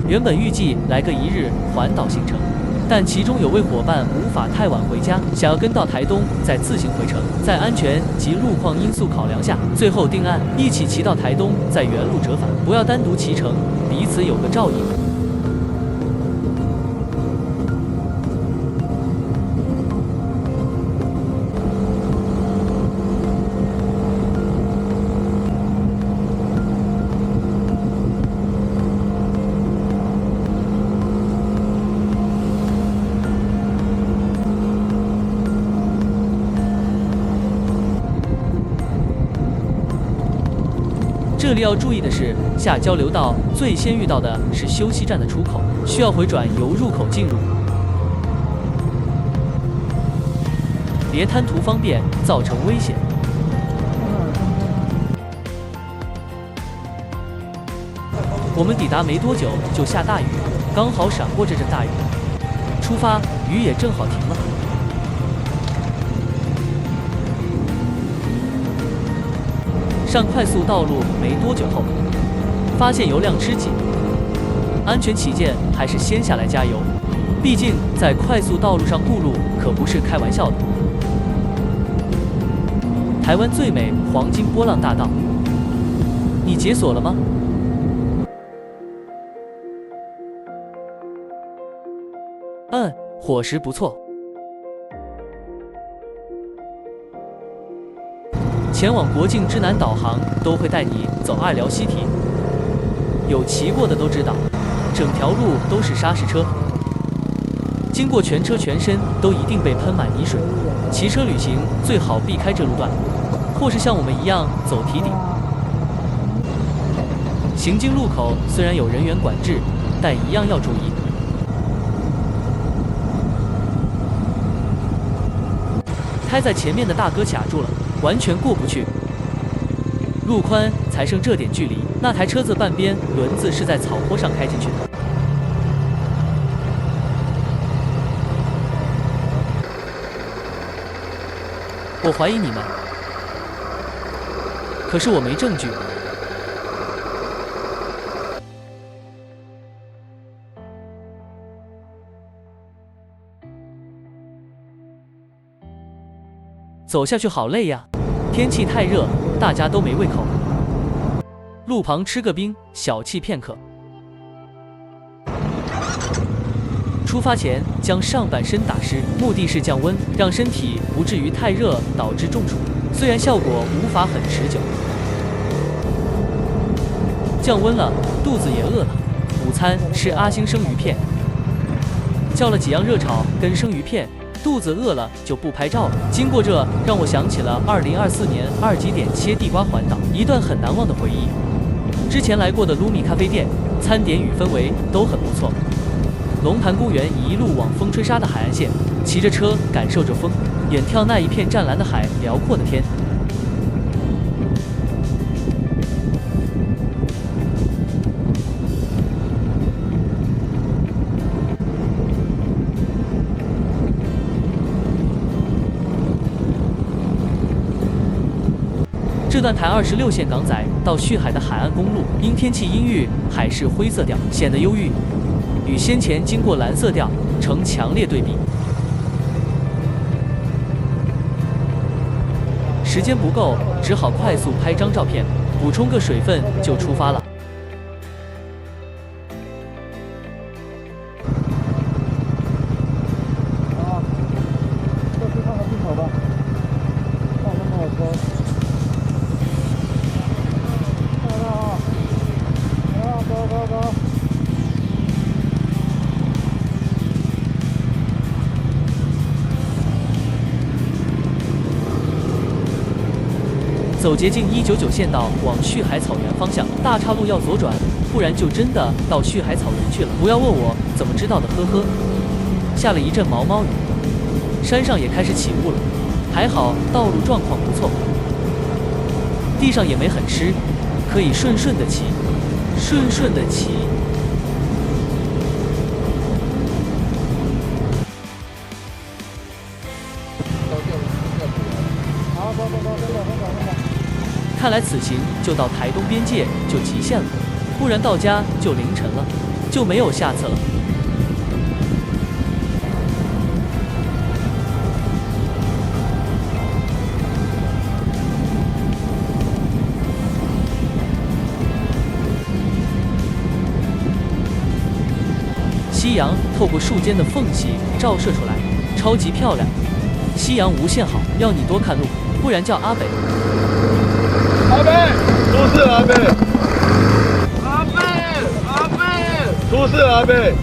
原本预计来个1日环岛行程，但其中有位伙伴无法太晚回家，想要跟到台东再自行回程，在安全及路况因素考量下，最后定案一起骑到台东，再原路折返，不要单独骑乘，彼此有个照应。这里要注意的是，下交流道最先遇到的是休息站的出口，需要回转由入口进入。别贪图方便，造成危险。我们抵达没多久就下大雨，刚好闪过这阵大雨。出发，雨也正好停了。上快速道路没多久后，发现油量吃紧，安全起见还是先下来加油，毕竟在快速道路上顾路可不是开玩笑的。台湾最美黄金波浪大道，你解锁了吗？伙食不错。前往国境之南导航都会带你走二寮西堤，有骑过的都知道，整条路都是砂石车，经过全车全身都一定被喷满泥水。骑车旅行最好避开这路段，或是像我们一样走堤顶。行经路口虽然有人员管制，但一样要注意。开在前面的大哥卡住了，完全过不去。路宽才剩这点距离，那台车子半边轮子是在草坡上开进去的。我怀疑你们，可是我没证据。走下去好累呀，天气太热，大家都没胃口。路旁吃个冰，小憩片刻。出发前将上半身打湿，目的是降温，让身体不至于太热导致中暑。虽然效果无法很持久。降温了，肚子也饿了，午餐吃阿星生鱼片，叫了几样热炒跟生鱼片。肚子饿了就不拍照了。经过这，让我想起了2024年2级点切地瓜环岛，一段很难忘的回忆。之前来过的卢米咖啡店，餐点与氛围都很不错。龙潭公园一路往风吹沙的海岸线，骑着车感受着风，远眺那一片湛蓝的海，辽阔的天。这段台26线港仔到旭海的海岸公路，因天气阴郁，海是灰色调，显得忧郁，与先前经过蓝色调呈强烈对比。时间不够，只好快速拍张照片，补充个水分就出发了。走捷径199县道往旭海草原方向，大岔路要左转，不然就真的到旭海草原去了。不要问我怎么知道的，呵呵。下了一阵毛毛雨，山上也开始起雾了，还好道路状况不错，地上也没很湿，可以顺顺的骑，顺顺的骑。看来此行就到台东边界就极限了，不然到家就凌晨了。就没有下次了。夕阳透过树间的缝隙照射出来，超级漂亮。夕阳无限好，要你多看路，不然叫阿北。阿北，出事阿北！阿北，出事阿北！